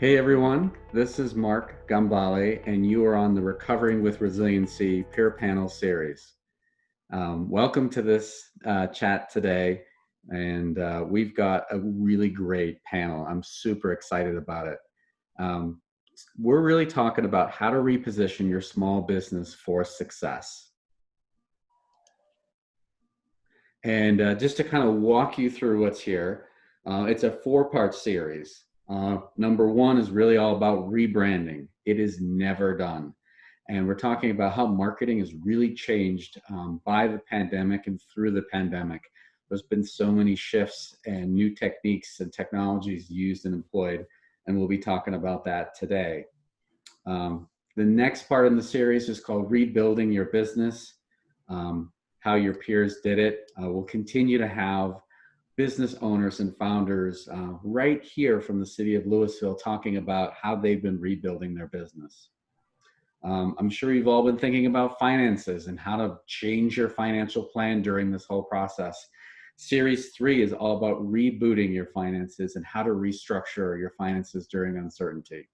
Hey everyone, this is Mark Gambale, and you are on the Recovering with Resiliency Peer Panel Series. Welcome to this chat today, and we've got a really great panel. I'm super excited about it. We're really talking about how to reposition your small business for success. And just to kind of walk you through what's here, it's a four-part series. Number one is really all about rebranding. It is never done. And we're talking about how marketing has really changed by the pandemic and through the pandemic. There's been so many shifts and new techniques and technologies used and employed, and we'll be talking about that today. The next part in the series is called Rebuilding Your Business, how your peers did it. We'll continue to have business owners and founders right here from the city of Lousiville talking about how they've been rebuilding their business. I'm sure you've all been thinking about finances and how to change your financial plan during this whole process. Series 3 is all about rebooting your finances and how to restructure your finances during uncertainty.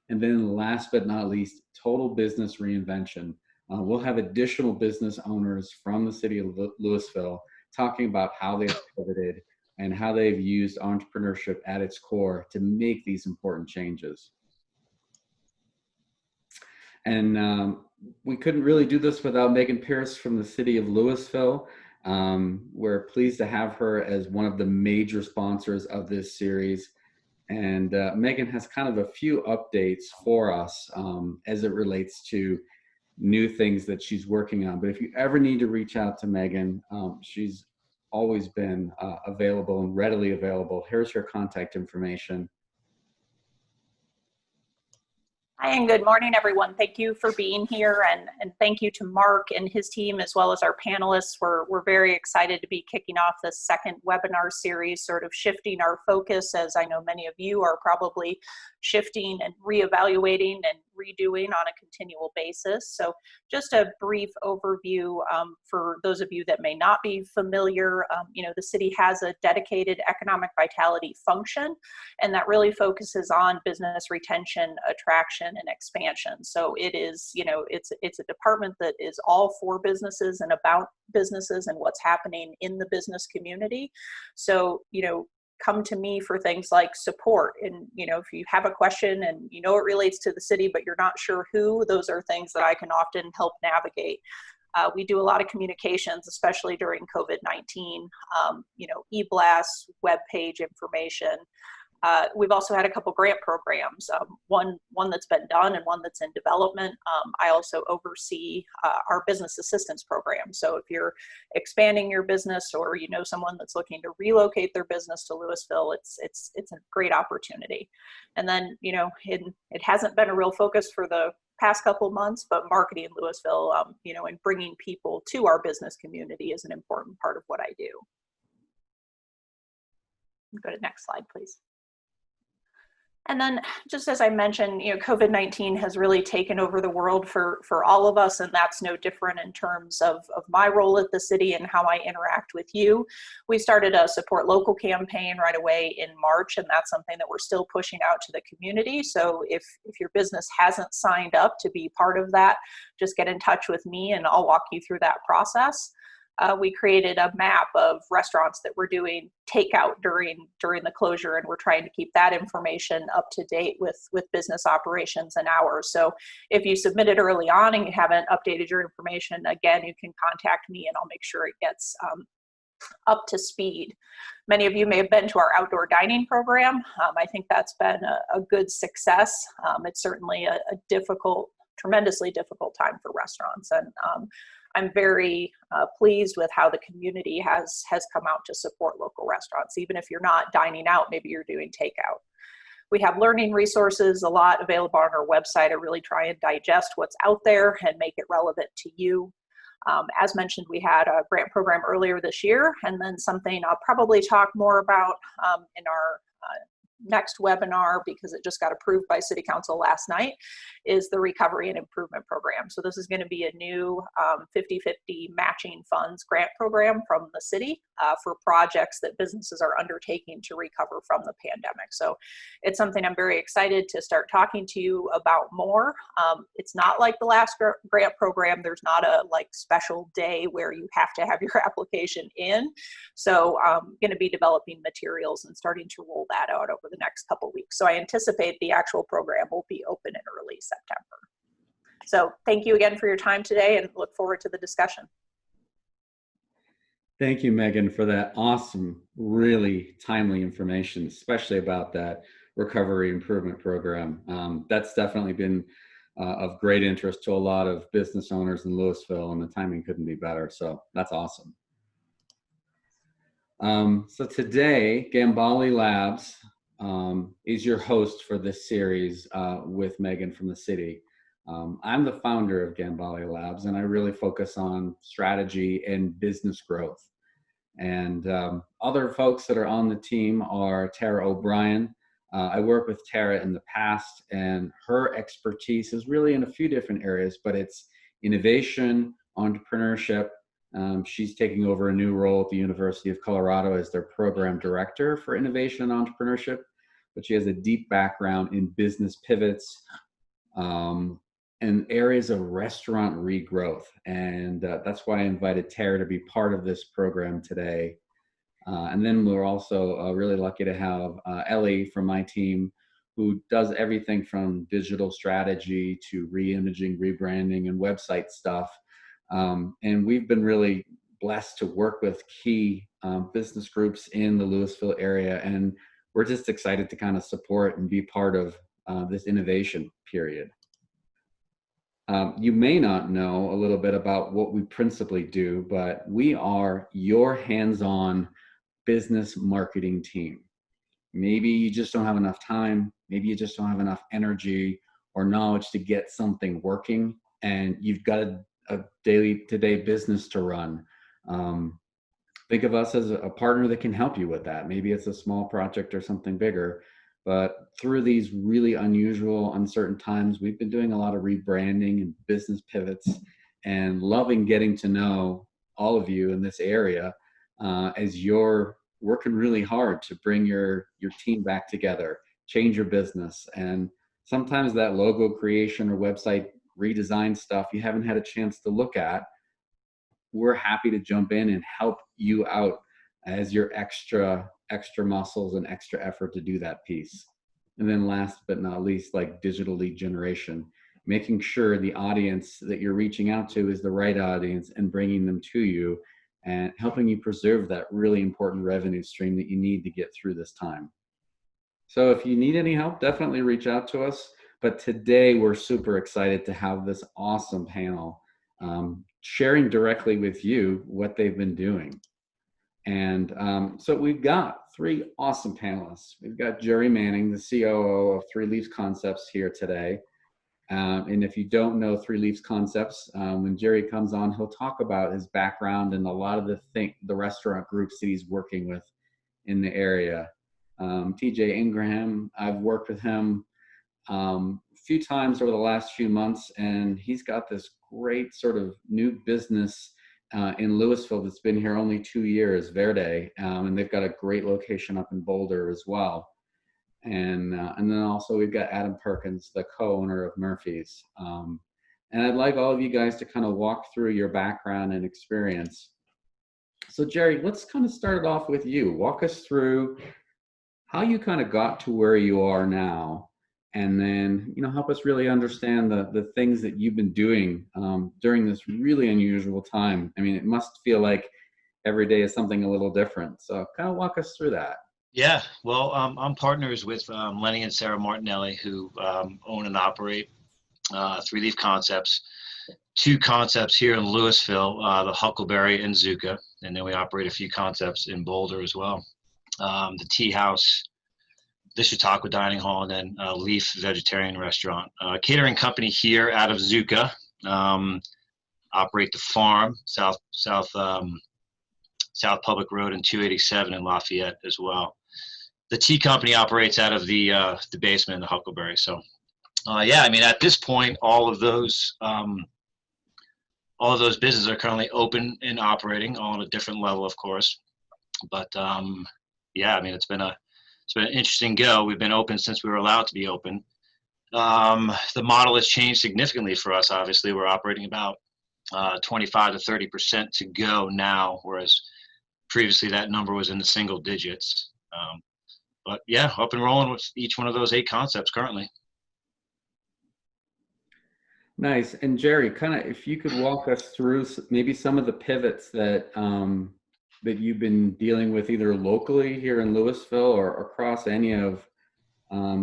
And then last but not least, total business reinvention. We'll have additional business owners from the city of Lousiville talking about how they've pivoted and how they've used entrepreneurship at its core to make these important changes. And we couldn't really do this without Megan Pierce from the city of Lousiville. We're pleased to have her as one of the major sponsors of this series. And Megan has kind of a few updates for us as it relates to new things that she's working on. But if you ever need to reach out to Megan, she's always been available and readily available. Here's her contact information. Hi, and good morning, everyone. Thank you for being here, and thank you to Mark and his team, as well as our panelists. We're very excited to be kicking off this second webinar series, sort of shifting our focus, as I know many of you are probably shifting and reevaluating and redoing on a continual basis. So just a brief overview for those of you that may not be familiar. The city has a dedicated economic vitality function, and that really focuses on business retention, attraction, and expansion. So it is, it's a department that is all for businesses and about businesses and what's happening in the business community. So, come to me for things like support. And, if you have a question and it relates to the city, but you're not sure who, those are things that I can often help navigate. We do a lot of communications, especially during COVID-19, e-blasts, web page information. We've also had a couple grant programs, one that's been done and one that's in development. I also oversee our business assistance program. So if you're expanding your business or someone that's looking to relocate their business to Lousiville, it's a great opportunity. And then it hasn't been a real focus for the past couple months, but marketing Lousiville, and bringing people to our business community is an important part of what I do. Go to next slide, please. And then, just as I mentioned, COVID-19 has really taken over the world for all of us, and that's no different in terms of my role at the city and how I interact with you. We started a Support Local campaign right away in March, and that's something that we're still pushing out to the community. So if your business hasn't signed up to be part of that, just get in touch with me and I'll walk you through that process. We created a map of restaurants that were doing takeout during the closure, and we're trying to keep that information up to date with business operations and hours. So if you submitted early on and you haven't updated your information, again, you can contact me and I'll make sure it gets up to speed. Many of you may have been to our outdoor dining program. I think that's been a good success. It's certainly a tremendously difficult time for restaurants, and I'm very pleased with how the community has come out to support local restaurants. Even if you're not dining out, maybe you're doing takeout. We have learning resources, a lot available on our website. I really try and digest what's out there and make it relevant to you. As mentioned, we had a grant program earlier this year, and then something I'll probably talk more about in our next webinar, because it just got approved by City Council last night, is the Recovery and Improvement Program. So this is going to be a new 50-50 matching funds grant program from the city for projects that businesses are undertaking to recover from the pandemic. So it's something I'm very excited to start talking to you about more. It's not like the last grant program. There's not a like special day where you have to have your application in. So I'm going to be developing materials and starting to roll that out over the next couple weeks. So I anticipate the actual program will be open in early September. So thank you again for your time today, and look forward to the discussion. Thank you, Megan, for that awesome, really timely information, especially about that recovery improvement program. That's definitely been of great interest to a lot of business owners in Lousiville, and the timing couldn't be better. So that's awesome. So today, Gambale Labs is your host for this series with Megan from the city. I'm the founder of Gambale Labs, and I really focus on strategy and business growth. And other folks that are on the team are Tara O'Brien. I worked with Tara in the past, and her expertise is really in a few different areas, but it's innovation, entrepreneurship. She's taking over a new role at the University of Colorado as their program director for innovation and entrepreneurship, but she has a deep background in business pivots and areas of restaurant regrowth. And that's why I invited Tara to be part of this program today. And then we're also really lucky to have Ellie from my team, who does everything from digital strategy to re-imaging, rebranding, and website stuff. And we've been really blessed to work with key business groups in the Lousiville area. And we're just excited to kind of support and be part of this innovation period. You may not know a little bit about what we principally do, but we are your hands-on business marketing team. Maybe you just don't have enough time. Maybe you just don't have enough energy or knowledge to get something working, and you've got a day-to-day business to run. Think of us as a partner that can help you with that. Maybe it's a small project or something bigger, but through these really unusual, uncertain times, we've been doing a lot of rebranding and business pivots, and loving getting to know all of you in this area as you're working really hard to bring your team back together, change your business. And sometimes that logo creation or website redesign stuff you haven't had a chance to look at, we're happy to jump in and help you out as your extra muscles and extra effort to do that piece. And then last but not least, like digital lead generation, making sure the audience that you're reaching out to is the right audience and bringing them to you and helping you preserve that really important revenue stream that you need to get through this time. So if you need any help, definitely reach out to us. But today we're super excited to have this awesome panel sharing directly with you what they've been doing. And so we've got three awesome panelists. We've got Jerry Manning, the COO of Three Leaves Concepts, here today. And if you don't know Three Leaves Concepts, when Jerry comes on, he'll talk about his background and a lot of the restaurant groups that he's working with in the area. TJ Ingraham, I've worked with him a few times over the last few months, and he's got this great sort of new business in Lousiville that's been here only 2 years, Verde, and they've got a great location up in Boulder as well. And then also we've got Adam Perkins, the co-owner of Murphy's. And I'd like all of you guys to kind of walk through your background and experience. So Jerry, let's kind of start it off with you. Walk us through how you kind of got to where you are now, and then, you know, help us really understand the things that you've been doing during this really unusual time. I mean, it must feel like every day is something a little different. So kind of walk us through that. Yeah, well, I'm partners with Lenny and Sarah Martinelli, who own and operate Three Leaf Concepts. Two concepts here in Lousiville, the Huckleberry and Zuka, and then we operate a few concepts in Boulder as well. The Tea House, the Chautauqua Dining Hall, and then Leaf Vegetarian Restaurant. Catering company here out of Zuka. Operate the farm, South Public Road and 287 in Lafayette as well. the tea company operates out of the basement in the Huckleberry. So yeah, I mean, at this point, all of those businesses are currently open and operating, all on a different level, of course. But yeah, I mean, it's been an interesting go. We've been open since we were allowed to be open. The model has changed significantly for us. Obviously, we're operating about 25 to 30% to go now, whereas previously that number was in the single digits. But yeah, up and rolling with each one of those 8 concepts currently. Nice. And Jerry, kind of, if you could walk us through maybe some of the pivots that that you've been dealing with either locally here in Lousiville or across any of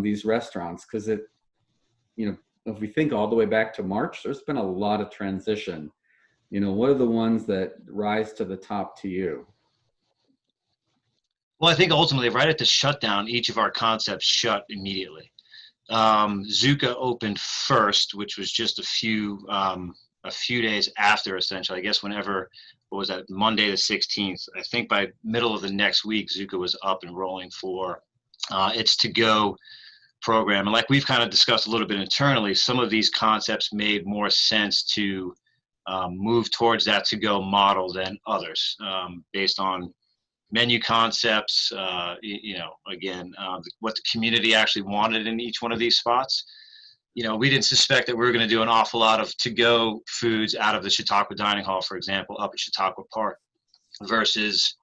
these restaurants, because it, you know, if we think all the way back to March, there's been a lot of transition. You know, what are the ones that rise to the top to you? Well, I think ultimately, right at the shutdown, each of our concepts shut immediately. Zuka opened first, which was just a few days after, essentially. I guess whenever, what was that, Monday the 16th. I think by middle of the next week, Zuka was up and rolling for its to-go program. And like we've kind of discussed a little bit internally, some of these concepts made more sense to move towards that to-go model than others, based on menu concepts, you know, again, what the community actually wanted in each one of these spots. You know, we didn't suspect that we were going to do an awful lot of to-go foods out of the Chautauqua Dining Hall, for example, up at Chautauqua Park, versus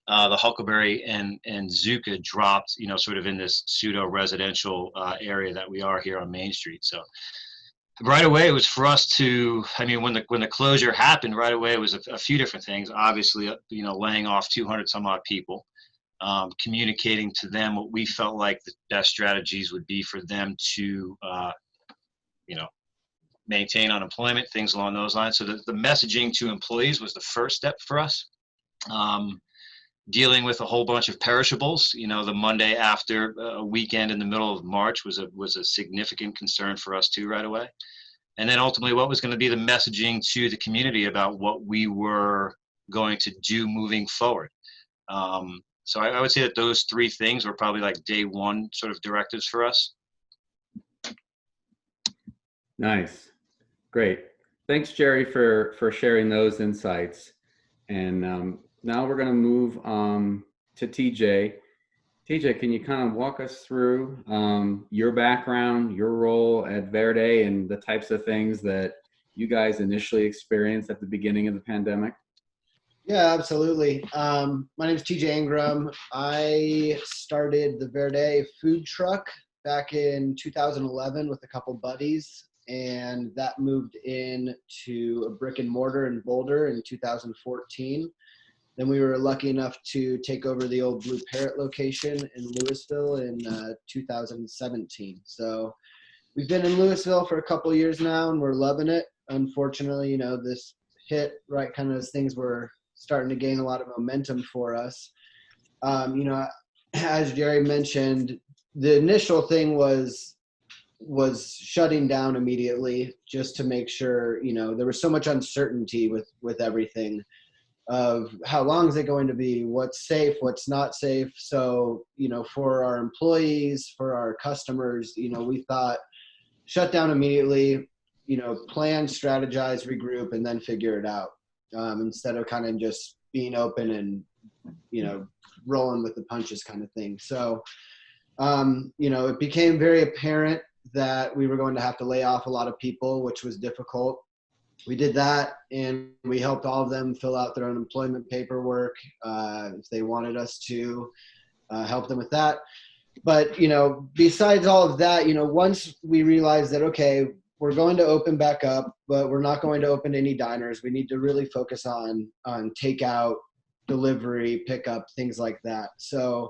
the Huckleberry and Zuka dropped, you know, sort of in this pseudo residential area that we are here on Main Street. So right away, it was for us to, I mean, when the closure happened, right away, it was a few different things. Obviously, you know, laying off 200 some odd people, communicating to them what we felt like the best strategies would be for them to, you know, maintain unemployment, things along those lines. So the messaging to employees was the first step for us. Dealing with a whole bunch of perishables, you know, the Monday after a weekend in the middle of March was a significant concern for us too right away. And then ultimately what was going to be the messaging to the community about what we were going to do moving forward. So I would say that those 3 things were probably like day one sort of directives for us. Nice. Great. Thanks, Jerry, for sharing those insights. And now we're going to move to TJ. TJ, can you kind of walk us through your background, your role at Verde, and the types of things that you guys initially experienced at the beginning of the pandemic? Yeah, absolutely. My name is TJ Ingram. I started the Verde food truck back in 2011 with a couple buddies, and that moved into a brick and mortar in Boulder in 2014. Then we were lucky enough to take over the old Blue Parrot location in Lousiville in 2017. So we've been in Lousiville for a couple years now, and we're loving it. Unfortunately, you know, this hit right kind of as things were starting to gain a lot of momentum for us. You know, as Jerry mentioned, the initial thing was shutting down immediately just to make sure, you know, there was so much uncertainty with everything. Of how long is it going to be, what's safe, what's not safe. So, you know, for our employees, for our customers, you know, we thought shut down immediately, you know, plan, strategize, regroup, and then figure it out, instead of kind of just being open and, you know, rolling with the punches kind of thing. So, you know, it became very apparent that we were going to have to lay off a lot of people, which was difficult. We did that, and we helped all of them fill out their unemployment paperwork if they wanted us to help them with that. But, you know, besides all of that, you know, once we realized that, okay, we're going to open back up, but we're not going to open any diners. We need to really focus on takeout, delivery, pickup, things like that. So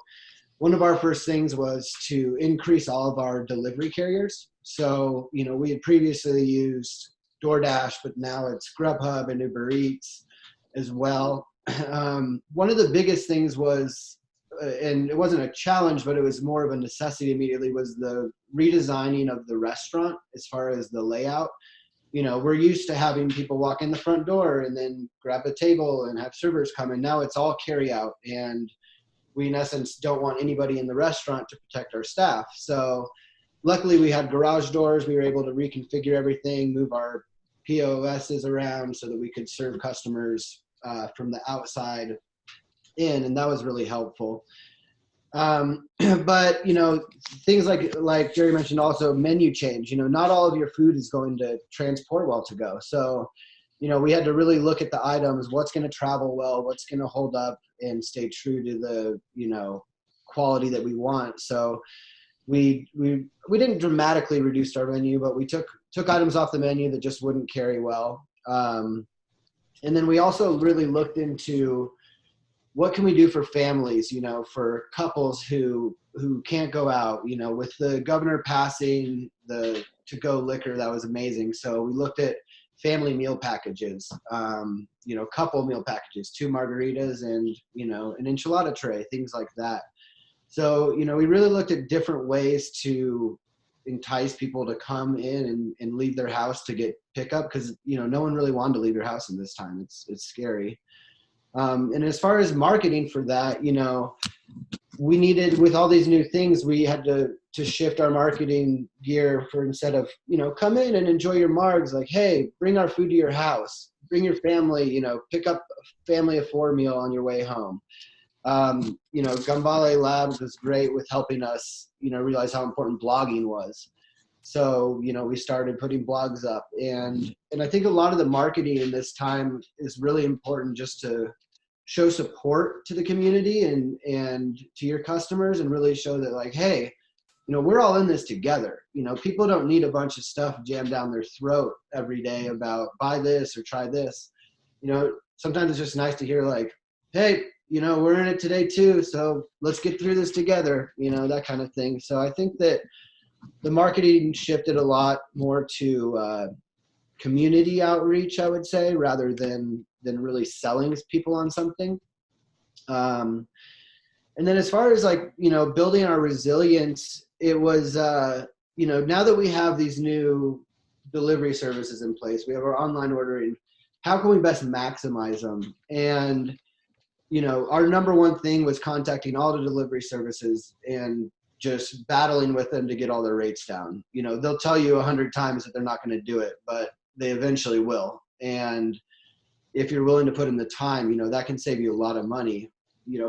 one of our first things was to increase all of our delivery carriers. So, you know, we had previously used DoorDash, but now it's Grubhub and Uber Eats as well. One of the biggest things was, and it wasn't a challenge, but it was more of a necessity immediately, was the redesigning of the restaurant as far as the layout. You know, we're used to having people walk in the front door and then grab a table and have servers come in. Now it's all carry out, and we in essence don't want anybody in the restaurant to protect our staff. So luckily we had garage doors. We were able to reconfigure everything, move our POSs around so that we could serve customers from the outside in, and that was really helpful. But things like Jerry mentioned, also menu change. Not all of your food is going to transport well to go. So we had to really look at the items, what's going to travel well, what's going to hold up and stay true to the quality that we want. So we didn't dramatically reduce our menu, but we took items off the menu that just wouldn't carry well. And then we also really looked into what can we do for families, for couples who can't go out. With the governor passing the to-go liquor, that was amazing. So we looked at family meal packages, couple meal packages, 2 margaritas and, an enchilada tray, things like that. So, we really looked at different ways to entice people to come in and leave their house to get pickup, because, no one really wanted to leave your house in this time. It's scary. And as far as marketing for that, we needed, with all these new things, we had to shift our marketing gear for, instead of, come in and enjoy your margs, like, hey, bring our food to your house, bring your family, pick up a family of 4 meal on your way home. Gambale Labs was great with helping us, realize how important blogging was. So, we started putting blogs up, and I think a lot of the marketing in this time is really important, just to show support to the community and to your customers, and really show that, like, hey, we're all in this together. People don't need a bunch of stuff jammed down their throat every day about buy this or try this. Sometimes it's just nice to hear, like, hey, we're in it today too, so let's get through this together, that kind of thing. So I think that the marketing shifted a lot more to community outreach, I would say, rather than really selling people on something. And then as far as building our resilience, it was, now that we have these new delivery services in place, we have our online ordering, how can we best maximize them? And, our number one thing was contacting all the delivery services and just battling with them to get all their rates down. They'll tell you 100 times that they're not going to do it, but they eventually will. And if you're willing to put in the time, that can save you a lot of money.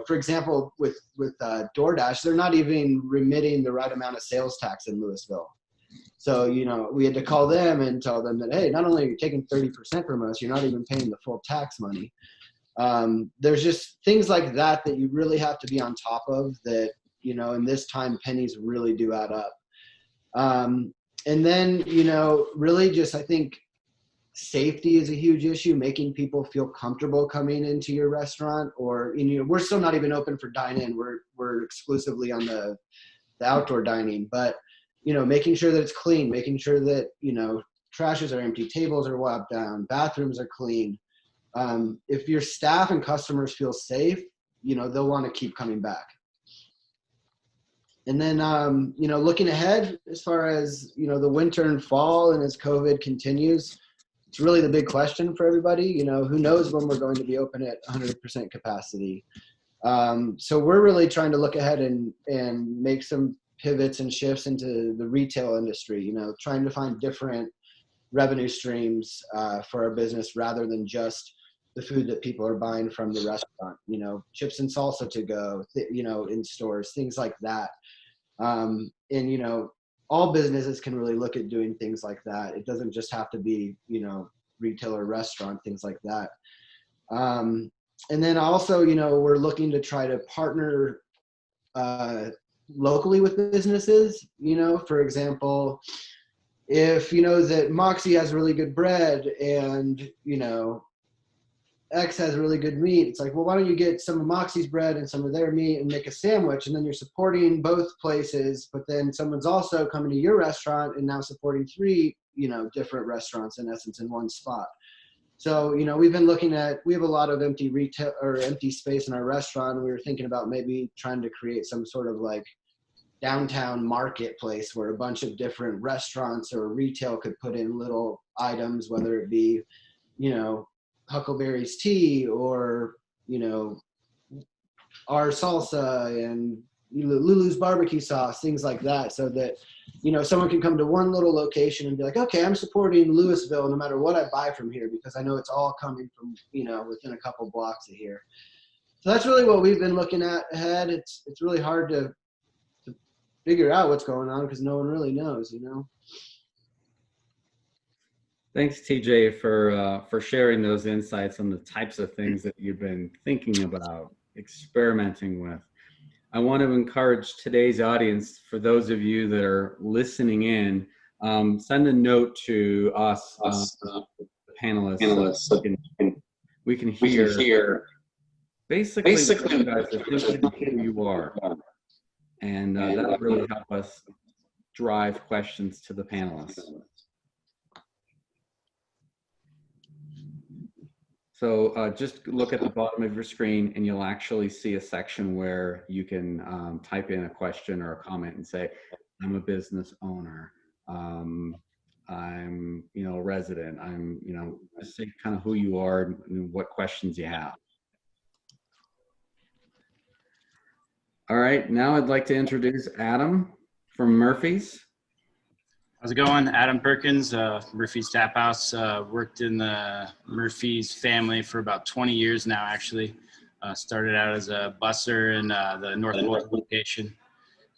For example, with DoorDash, they're not even remitting the right amount of sales tax in Lousiville. So, we had to call them and tell them that, hey, not only are you taking 30% from us, you're not even paying the full tax money. There's just things like that you really have to be on top of, that, in this time, pennies really do add up. And then, really just, I think, safety is a huge issue, making people feel comfortable coming into your restaurant, or, we're still not even open for dine-in. We're exclusively on the outdoor dining, but, making sure that it's clean, making sure that, trashes are empty, tables are wiped down, bathrooms are clean. If your staff and customers feel safe, they'll want to keep coming back. And then, looking ahead, as far as, the winter and fall, and as COVID continues, it's really the big question for everybody. Who knows when we're going to be open at 100% capacity. So we're really trying to look ahead and make some pivots and shifts into the retail industry, trying to find different revenue streams for our business, rather than just the food that people are buying from the restaurant, chips and salsa to go, in stores, things like that. And, all businesses can really look at doing things like that. It doesn't just have to be, retail or restaurant, things like that. And then also, we're looking to try to partner locally with businesses. For example, if that Moxie has really good bread and, X has really good meat, it's like, well, why don't you get some of Moxie's bread and some of their meat and make a sandwich? And then you're supporting both places, but then someone's also coming to your restaurant and now supporting 3, different restaurants in essence in one spot. So, we've been looking at, we have a lot of empty retail or empty space in our restaurant. And we were thinking about maybe trying to create some sort of like downtown marketplace where a bunch of different restaurants or retail could put in little items, whether it be, Huckleberry's tea or, our salsa and Lulu's barbecue sauce, things like that, so that, you know, someone can come to one little location and be like, okay, I'm supporting Lousiville no matter what I buy from here, because I know it's all coming from, you know, within a couple blocks of here. So that's really what we've been looking at ahead. It's really hard to figure out what's going on because no one really knows, you know. Thanks, TJ, for sharing those insights on the types of things that you've been thinking about, experimenting with. I want to encourage today's audience, for those of you that are listening in, send a note to us, the panelists. So we can hear basically what you guys are thinking, who you are. And that'll really help us drive questions to the panelists. So just look at the bottom of your screen and you'll actually see a section where you can type in a question or a comment and say, I'm a business owner. I'm, you know, a resident. I'm, you know, just say kind of who you are and what questions you have. All right, now I'd like to introduce Adam from Murphy's. How's it going? Adam Perkins, Murphy's Tap House. Worked in the Murphy's family for about 20 years now, actually. Started out as a busser in the Northwest location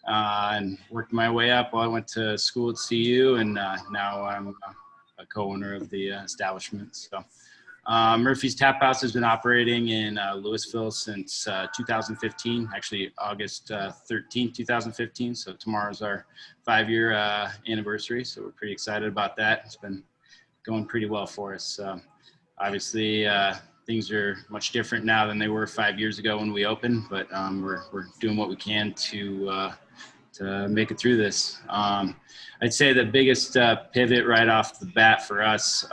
and worked my way up while I went to school at CU, and now I'm a co-owner of the establishment. So Murphy's Tap House has been operating in Louisville since 2015, actually August 13th, 2015. So tomorrow's our 5-year anniversary. So we're pretty excited about that. It's been going pretty well for us. Obviously, things are much different now than they were 5 years ago when we opened, but we're doing what we can to make it through this. I'd say the biggest pivot right off the bat for us,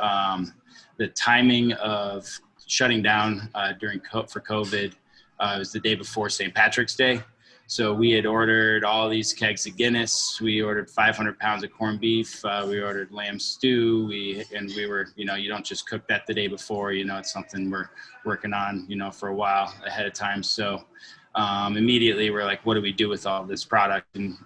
the timing of shutting down for COVID was the day before St. Patrick's Day. So we had ordered all these kegs of Guinness. We ordered 500 pounds of corned beef. We ordered lamb stew. We were, you know, you don't just cook that the day before, you know, it's something we're working on, you know, for a while ahead of time. So immediately we're like, what do we do with all this product? And,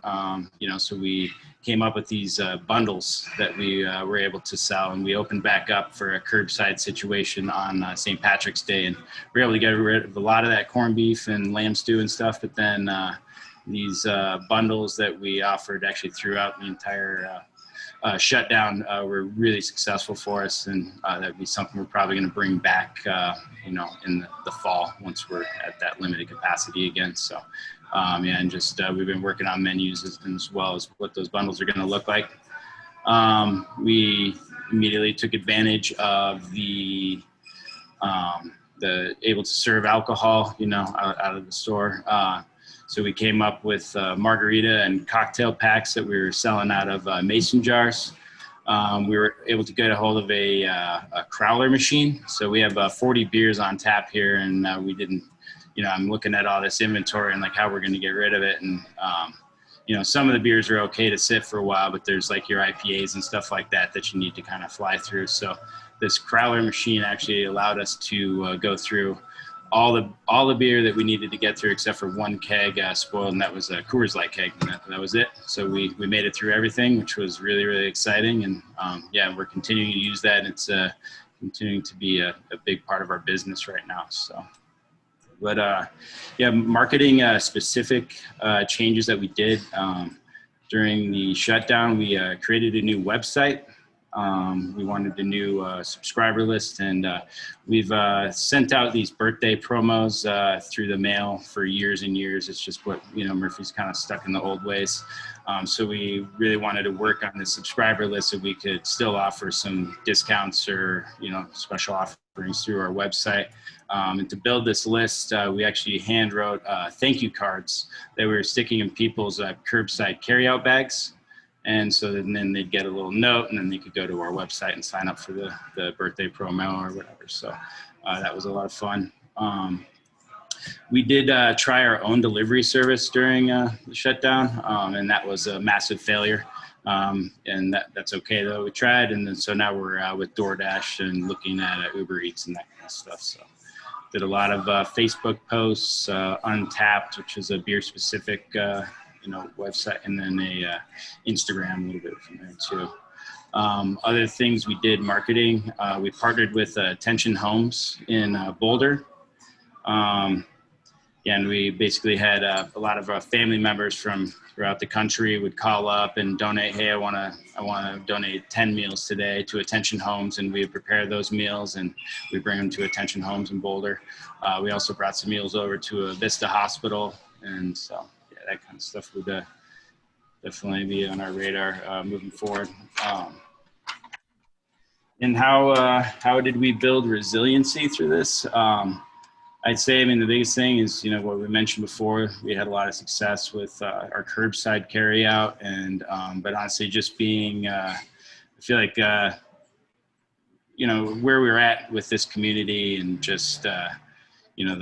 you know, so we came up with these bundles that we were able to sell, and we opened back up for a curbside situation on St. Patrick's Day, and we were able to get rid of a lot of that corned beef and lamb stew and stuff. But then these bundles that we offered actually throughout the entire shutdown were really successful for us, and that'd be something we're probably going to bring back, you know, in the fall once we're at that limited capacity again. So, yeah, and just we've been working on menus as well as what those bundles are going to look like. We immediately took advantage of the able to serve alcohol, you know, out of the store. So we came up with margarita and cocktail packs that we were selling out of mason jars. We were able to get a hold of a crowler machine. So we have 40 beers on tap here, and we didn't, you know, I'm looking at all this inventory and like how we're going to get rid of it. And, you know, some of the beers are okay to sit for a while, but there's like your IPAs and stuff like that that you need to kind of fly through. So this crowler machine actually allowed us to go through all the beer that we needed to get through except for one keg spoiled, and that was a Coors Light keg, and that was it. So we made it through everything, which was really, really exciting. And yeah, we're continuing to use that. It's continuing to be a big part of our business right now. So, but yeah, marketing specific changes that we did during the shutdown, we created a new website. We wanted a new subscriber list, and we've sent out these birthday promos through the mail for years and years. It's just what, you know, Murphy's kind of stuck in the old ways. So we really wanted to work on the subscriber list so we could still offer some discounts or, you know, special offerings through our website. And to build this list, we actually hand wrote thank you cards that we were sticking in people's curbside carryout bags. And so then they'd get a little note, and then they could go to our website and sign up for the birthday promo or whatever. So that was a lot of fun. We did try our own delivery service during the shutdown, and that was a massive failure. And that's okay, though. We tried, and then so now we're with DoorDash and looking at Uber Eats and that kind of stuff. So Did a lot of Facebook posts, Untapped, which is a beer specific website, and then a Instagram a little bit from there too. Other things we did marketing, we partnered with Attention Homes in Boulder. And we basically had a lot of our family members from throughout the country would call up and donate. Hey, I want to donate 10 meals today to Attention Homes, and we would prepare those meals and we bring them to Attention Homes in Boulder. We also brought some meals over to a Vista Hospital, and so yeah, that kind of stuff would definitely be on our radar moving forward. And how did we build resiliency through this? I'd say, I mean, the biggest thing is, what we mentioned before, we had a lot of success with our curbside carry out, and, but honestly, just being, I feel like, where we're at with this community and just, the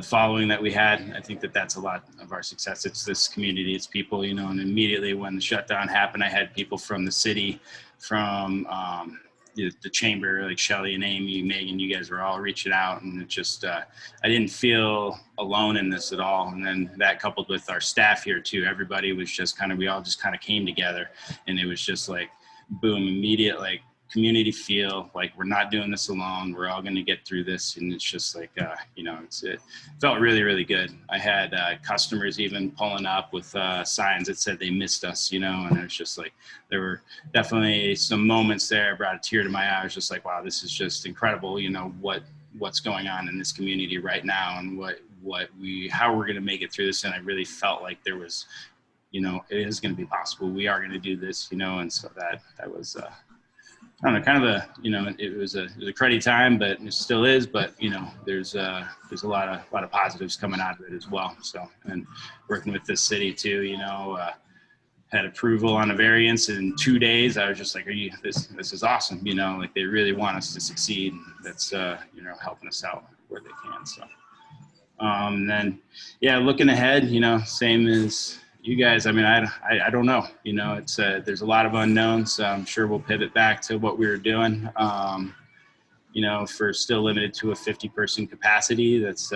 following that we had, I think that's a lot of our success. It's this community, it's people, and immediately when the shutdown happened, I had people from the city, from, the chamber, like Shelly and Amy, Megan, you guys were all reaching out, and it just, I didn't feel alone in this at all. And then that coupled with our staff here too, everybody was just we all just kind of came together, and it was just like, boom, immediate, like community feel, like we're not doing this alone. We're all going to get through this. And it's just like, it felt really, really good. I had customers even pulling up with signs that said they missed us, and it was just like, there were definitely some moments there, brought a tear to my eye. I was just like, wow, this is just incredible. What's going on in this community right now, and how we're going to make it through this. And I really felt like there was, it is going to be possible. We are going to do this, and so that was, I don't know, kind of it was a cruddy time, but it still is. But there's a lot of positives coming out of it as well. So, and working with this city too, had approval on a variance in 2 days. I was just like, this is awesome. Like they really want us to succeed. That's helping us out where they can. So, and then looking ahead, same as you guys, I mean, I don't know, it's there's a lot of unknowns. So I'm sure we'll pivot back to what we were doing. If we're still limited to a 50-person capacity, that's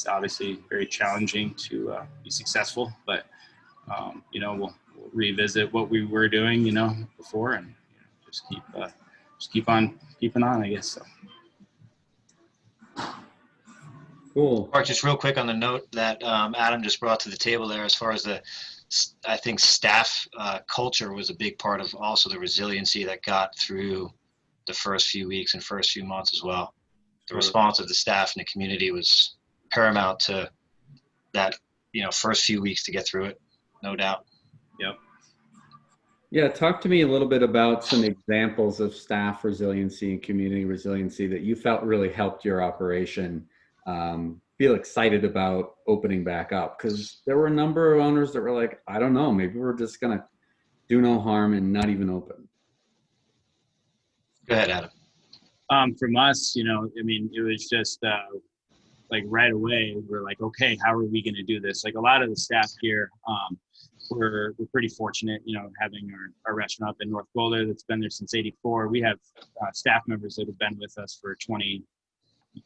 obviously very challenging to be successful. But we'll revisit what we were doing, before, and just keep on keeping on, I guess. So. Cool. Mark, just real quick on the note that Adam just brought to the table there, as far as I think staff culture was a big part of also the resiliency that got through the first few weeks and first few months as well. The response of the staff and the community was paramount to that, first few weeks to get through it, no doubt. Yep. Yeah, talk to me a little bit about some examples of staff resiliency and community resiliency that you felt really helped your operation feel excited about opening back up, because there were a number of owners that were like, I don't know, maybe we're just gonna do no harm and not even open. Go ahead, Adam. From us, it was just like right away we're like, okay, how are we going to do this? Like a lot of the staff here, we're pretty fortunate, having our restaurant up in North Boulder that's been there since '84. We have staff members that have been with us for 20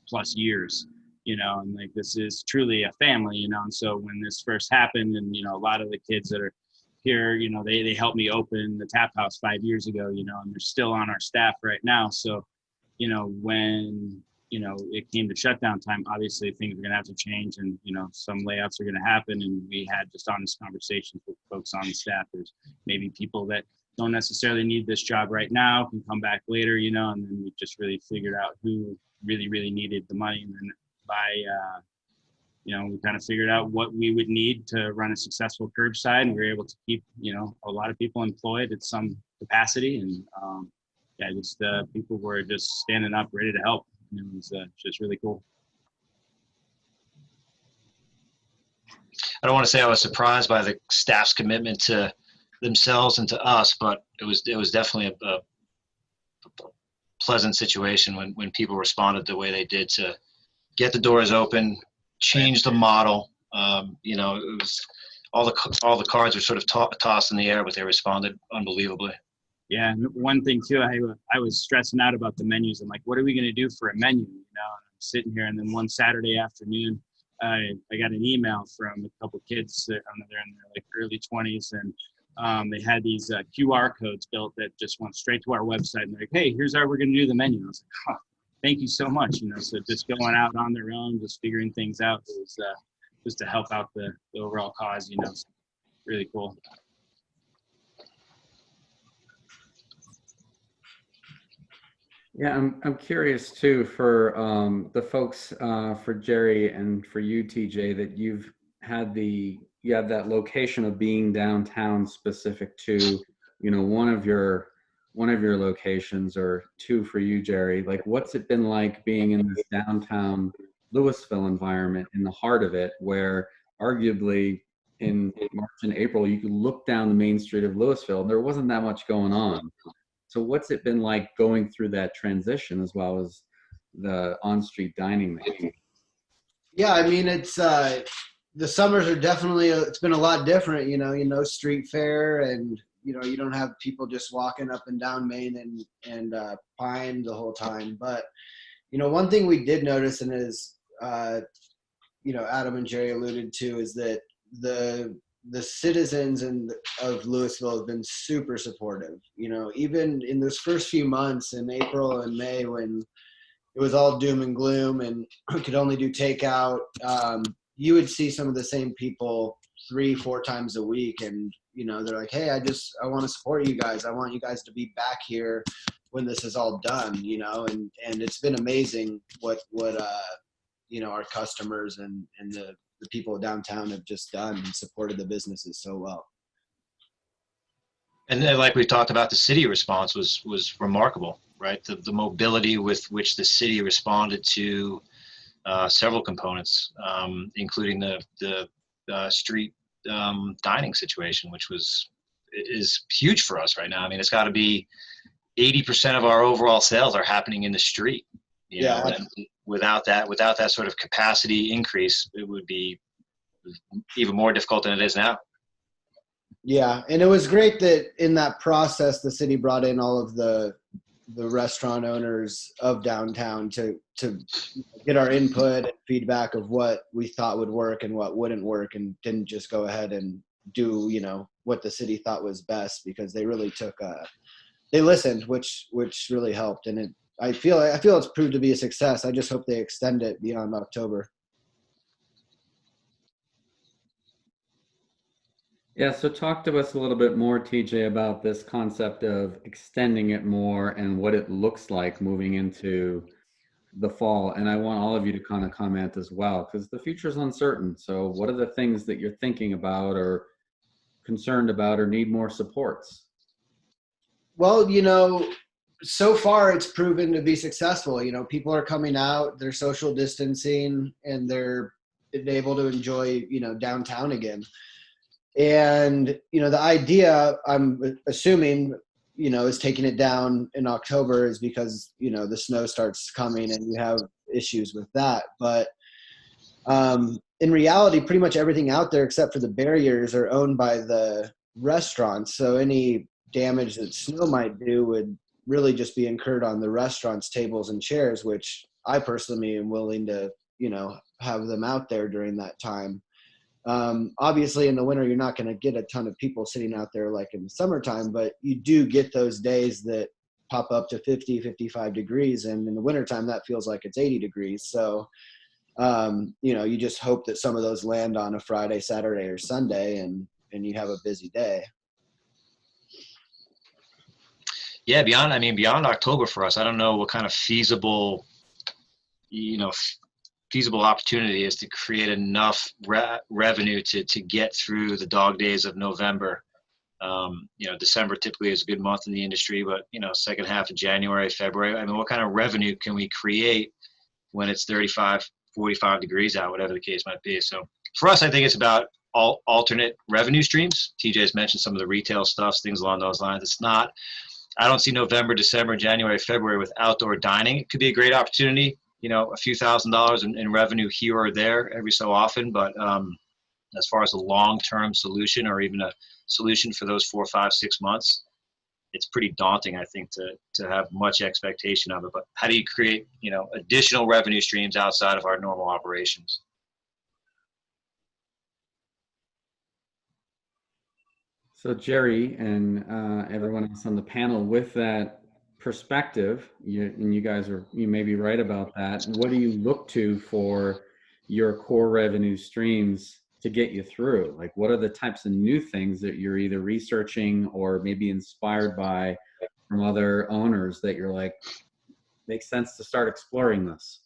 plus years. And like, this is truly a family, and so when this first happened, and, a lot of the kids that are here, they helped me open the tap house 5 years ago, and they're still on our staff right now. So, when, it came to shutdown time, obviously things are going to have to change, and, some layoffs are going to happen. And we had just honest conversations with folks on the staff. There's maybe people that don't necessarily need this job right now, can come back later, and then we just really figured out who really, really needed the money. And then we kind of figured out what we would need to run a successful curbside, and we were able to keep, a lot of people employed at some capacity. And people were just standing up, ready to help. And it was just really cool. I don't want to say I was surprised by the staff's commitment to themselves and to us, but it was definitely a pleasant situation when people responded the way they did to get the doors open, change the model. It was all the cards were sort of tossed in the air, but they responded unbelievably. Yeah, and one thing too, I was stressing out about the menus. I'm like, what are we going to do for a menu? I'm sitting here. And then one Saturday afternoon, I got an email from a couple kids that they're in their like early 20s, and they had these QR codes built that just went straight to our website. And they're like, hey, here's how we're going to do the menu. I was like, oh, thank you so much. So just going out on their own, just figuring things out, was just to help out the overall cause. So really cool. Yeah, I'm curious too for the folks, for Jerry and for you, TJ, that you have that location of being downtown specific to, one of your locations, or two for you, Jerry. Like, what's it been like being in this downtown Lousiville environment, in the heart of it, where arguably in March and April you could look down the main street of Lousiville and there wasn't that much going on. So what's it been like going through that transition, as well as the on-street dining there? Yeah, I mean, it's the summers are definitely it's been a lot different. Street fair, and you don't have people just walking up and down Main and Pine the whole time. But one thing we did notice, and is Adam and Jerry alluded to, is that the citizens of Lousiville have been super supportive. Even in those first few months in April and May, when it was all doom and gloom and we could only do takeout, you would see some of the same people 3-4 times a week, and they're like, hey, I want to support you guys. I want you guys to be back here when this is all done. And it's been amazing what our customers and the people downtown have just done and supported the businesses so well. And then, like we talked about, the city response was remarkable, right? The mobility with which the city responded to several components, including the street dining situation, which is huge for us right now. I mean, it's got to be 80% of our overall sales are happening in the street. And without that sort of capacity increase, it would be even more difficult than it is now. Yeah, and it was great that in that process, the city brought in all of the restaurant owners of downtown to get our input and feedback of what we thought would work and what wouldn't work, and didn't just go ahead and do what the city thought was best, because they really they listened, which really helped. And I feel it's proved to be a success. I just hope they extend it beyond October. Yeah, so talk to us a little bit more, TJ, about this concept of extending it more and what it looks like moving into the fall. And I want all of you to kind of comment as well, because the future is uncertain. So what are the things that you're thinking about or concerned about or need more supports? Well, so far it's proven to be successful. People are coming out, they're social distancing, and they're able to enjoy, downtown again. And, the idea, I'm assuming, is taking it down in October is because, the snow starts coming and you have issues with that. But in reality, pretty much everything out there except for the barriers are owned by the restaurants. So any damage that snow might do would really just be incurred on the restaurants' tables and chairs, which I personally am willing to, have them out there during that time. Obviously in the winter, you're not going to get a ton of people sitting out there like in the summertime, but you do get those days that pop up to 50, 55 degrees. And in the wintertime, that feels like it's 80 degrees. So, you just hope that some of those land on a Friday, Saturday, or Sunday, and you have a busy day. Yeah, beyond October for us, I don't know what kind of feasible opportunity is to create enough revenue to get through the dog days of November. December typically is a good month in the industry, but second half of January, February, what kind of revenue can we create when it's 35, 45 degrees out, whatever the case might be? So for us, I think it's about alternate revenue streams. TJ's mentioned some of the retail stuff, things along those lines. I don't see November, December, January, February with outdoor dining. It could be a great opportunity, a few $1,000s in revenue here or there every so often. But as far as a long-term solution, or even a solution for those 4, 5, 6 months, it's pretty daunting, I think, to have much expectation of it. But how do you create, you know, additional revenue streams outside of our normal operations? So Jerry and everyone else on the panel, with that perspective, and you guys you may be right about that. What do you look to for your core revenue streams to get you through? Like, what are the types of new things that you're either researching or maybe inspired by from other owners that you're like, makes sense to start exploring this?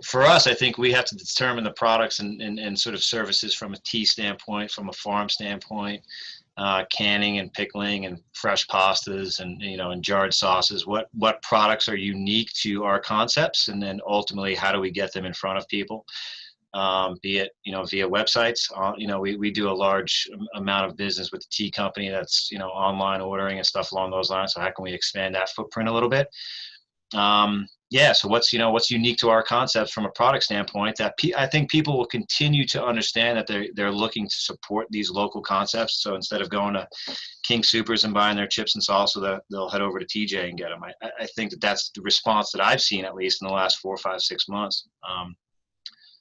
For us, I think we have to determine the products and sort of services from a tea standpoint, from a farm standpoint, canning and pickling and fresh pastas and, you know, and jarred sauces. What products are unique to our concepts, and then ultimately how do we get them in front of people? Be it, you know, via websites. You know, we do a large amount of business with the tea company that's, you know, online ordering and stuff along those lines. So how can we expand that footprint a little bit? Yeah, so what's unique to our concepts from a product standpoint that I think people will continue to understand that they're looking to support these local concepts. So instead of going to King Soopers and buying their chips and salsa, they'll head over to TJ and get them. I think that's the response that I've seen, at least in the last 4, 5, 6 months.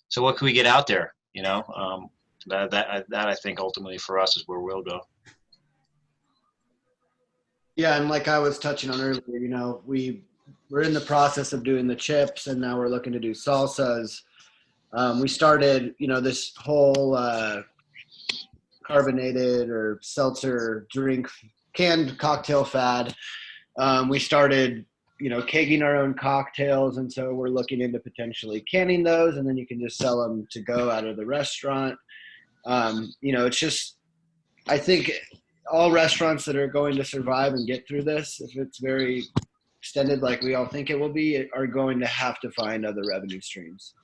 So what can we get out there? You know, that I think ultimately for us is where we'll go. Yeah, and like I was touching on earlier, you know, we're in the process of doing the chips, and now we're looking to do salsas. We started, you know, this whole carbonated or seltzer drink, canned cocktail fad. We started, you know, kegging our own cocktails, and so we're looking into potentially canning those, and then you can just sell them to go out of the restaurant. You know, it's just, I think all restaurants that are going to survive and get through this, if it's very extended like we all think it will be, are going to have to find other revenue streams.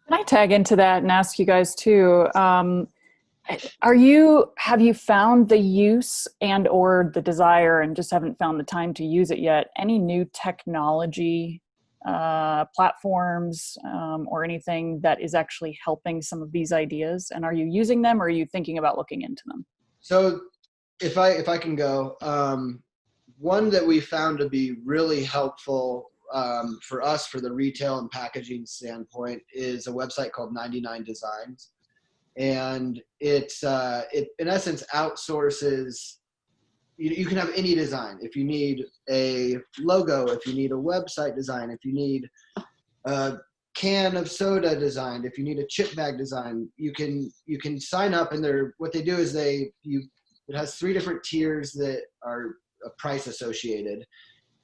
Can I tag into that and ask you guys too? Have you found the use and or the desire, and just haven't found the time to use it yet, any new technology platforms or anything that is actually helping some of these ideas? And are you using them, or are you thinking about looking into them? So if I can go, one that we found to be really helpful for us, for the retail and packaging standpoint, is a website called 99 Designs. And it in essence outsources, you can have any design. If you need a logo, if you need a website design, if you need a can of soda designed, if you need a chip bag design, you can sign up, and what they do is it has 3 different tiers that are a price associated,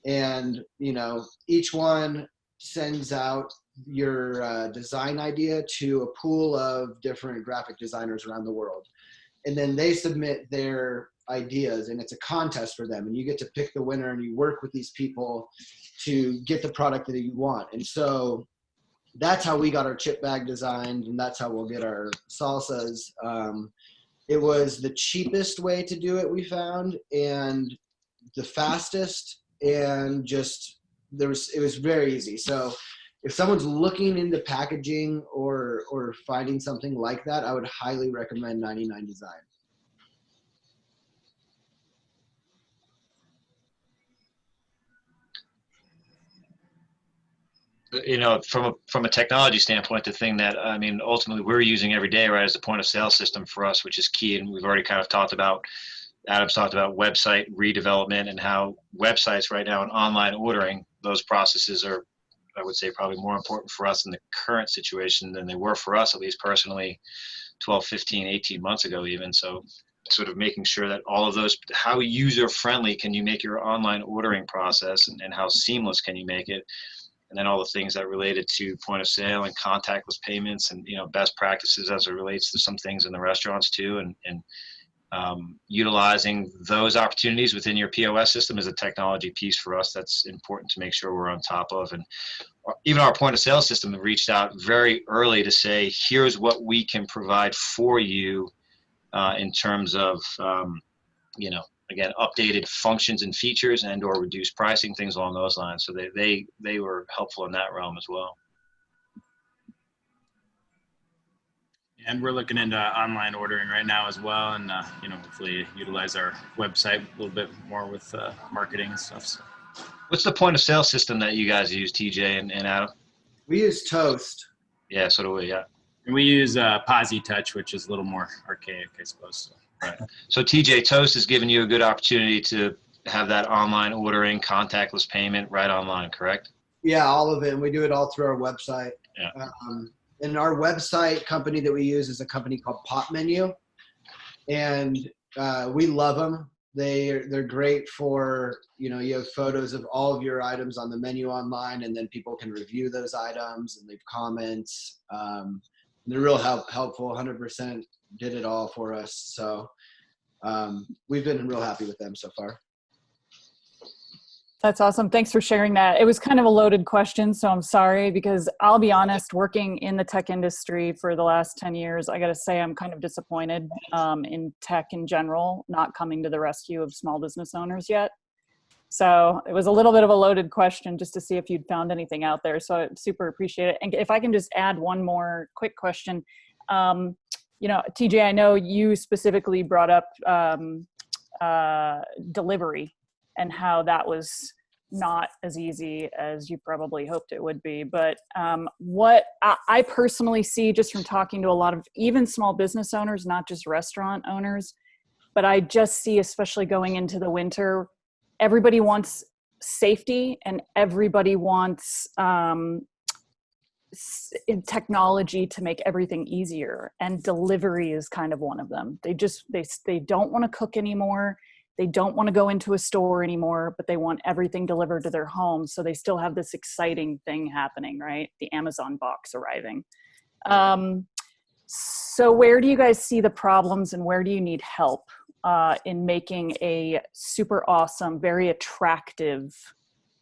and, you know, each one sends out your design idea to a pool of different graphic designers around the world, and then they submit their ideas, and it's a contest for them, and you get to pick the winner, and you work with these people to get the product that you want. And so that's how we got our chip bag designed, and that's how we'll get our salsas. It was the cheapest way to do it, we found, and the fastest, and just it was very easy. So if someone's looking into packaging or finding something like that, I would highly recommend 99 Design. You know, from a technology standpoint, the thing that, I mean, ultimately we're using every day, right, as a point of sale system for us, which is key. And we've already kind of talked about, Adam's talked about website redevelopment, and how websites right now and online ordering, those processes are, I would say, probably more important for us in the current situation than they were for us, at least personally, 12, 15, 18 months ago even. So sort of making sure that all of those, how user friendly can you make your online ordering process, and how seamless can you make it? And then all the things that related to point of sale and contactless payments, and, you know, best practices as it relates to some things in the restaurants too, and utilizing those opportunities within your POS system is a technology piece for us that's important to make sure we're on top of. And even our point of sale system reached out very early to say, here's what we can provide for you in terms of, you know, again, updated functions and features and or reduced pricing, things along those lines. So they were helpful in that realm as well. And we're looking into online ordering right now as well, and hopefully utilize our website a little bit more with marketing and stuff. So. What's the point of sale system that you guys use, TJ and Adam? We use Toast. Yeah, so do we. Yeah. And we use Posi Touch, which is a little more archaic, I suppose. So. Right. So TJ, Toast is giving you a good opportunity to have that online ordering, contactless payment right online, correct? Yeah, all of it. And we do it all through our website. Yeah. And our website company that we use is a company called Pop Menu. And we love them. They're great for, you have photos of all of your items on the menu online, and then people can review those items and leave comments. They're real helpful, 100% did it all for us. So we've been real happy with them so far. That's awesome. Thanks for sharing that. It was kind of a loaded question, so I'm sorry, because I'll be honest, working in the tech industry for the last 10 years, I got to say I'm kind of disappointed in tech in general, not coming to the rescue of small business owners yet. So it was a little bit of a loaded question just to see if you'd found anything out there. So I super appreciate it. And if I can just add one more quick question, TJ, I know you specifically brought up delivery and how that was not as easy as you probably hoped it would be. But what I personally see just from talking to a lot of even small business owners, not just restaurant owners, but I just see, especially going into the winter, everybody wants safety and everybody wants technology to make everything easier. And delivery is kind of one of them. They don't want to cook anymore. They don't want to go into a store anymore, but they want everything delivered to their home. So they still have this exciting thing happening, right? The Amazon box arriving. So where do you guys see the problems and where do you need help in making a super awesome, very attractive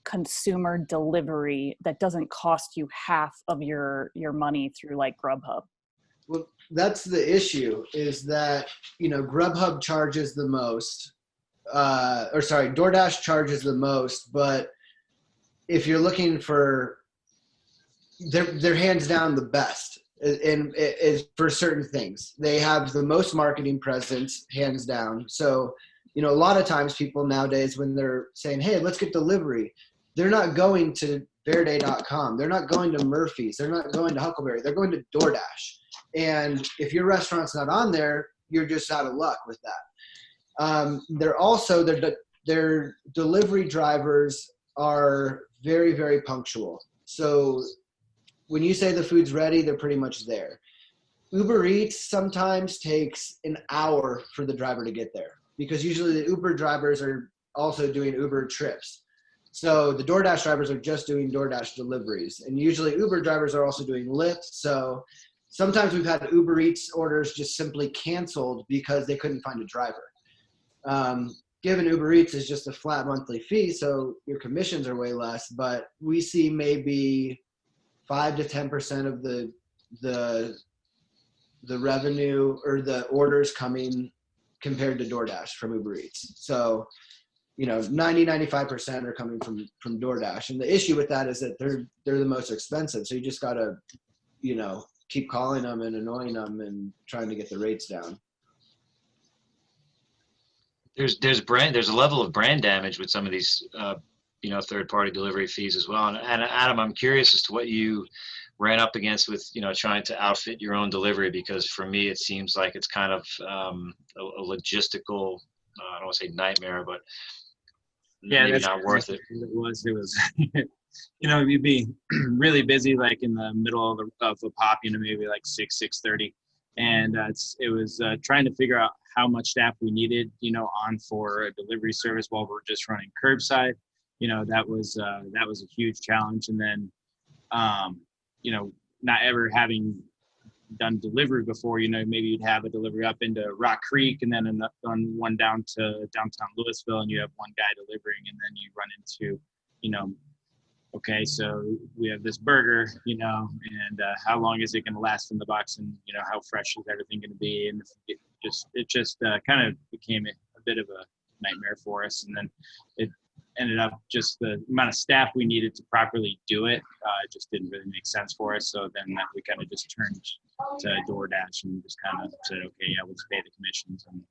consumer delivery that doesn't cost you half of your money through like Grubhub? Well, that's the issue, is that, Grubhub charges the most. DoorDash charges the most, but if you're looking for, they're hands down the best and is for certain things. They have the most marketing presence, hands down. So, a lot of times people nowadays, when they're saying, hey, let's get delivery, they're not going to Verde.com. They're not going to Murphy's. They're not going to Huckleberry. They're going to DoorDash. And if your restaurant's not on there, you're just out of luck with that. Their delivery drivers are very, very punctual. So when you say the food's ready, they're pretty much there. Uber Eats sometimes takes an hour for the driver to get there, because usually the Uber drivers are also doing Uber trips. So the DoorDash drivers are just doing DoorDash deliveries. And usually Uber drivers are also doing Lyft. So sometimes we've had Uber Eats orders just simply canceled because they couldn't find a driver. Given Uber Eats is just a flat monthly fee, so your commissions are way less, but we see maybe 5 to 10% of the revenue or the orders coming compared to DoorDash from Uber Eats. So, 95% are coming from DoorDash. And the issue with that is that they're the most expensive. So you just got to, keep calling them and annoying them and trying to get the rates down. There's a level of brand damage with some of these, third-party delivery fees as well. And Adam, I'm curious as to what you ran up against with, trying to outfit your own delivery, because for me, it seems like it's kind of a logistical, I don't want to say nightmare, but maybe not worth it. It was, you'd be really busy, like in the middle of a pop, maybe like 6:30. And it was trying to figure out how much staff we needed, on for a delivery service while we're just running curbside. That was a huge challenge. And then, not ever having done delivery before, maybe you'd have a delivery up into Rock Creek and then on one down to downtown Lousiville, and you have one guy delivering, and then you run into, okay, so we have this burger, and how long is it going to last in the box, and how fresh is everything going to be, and it just kind of became a bit of a nightmare for us. And then ended up just the amount of staff we needed to properly do it. It just didn't really make sense for us. So then we kind of just turned to DoorDash and just kind of said, okay, yeah, we'll just pay the commissions, and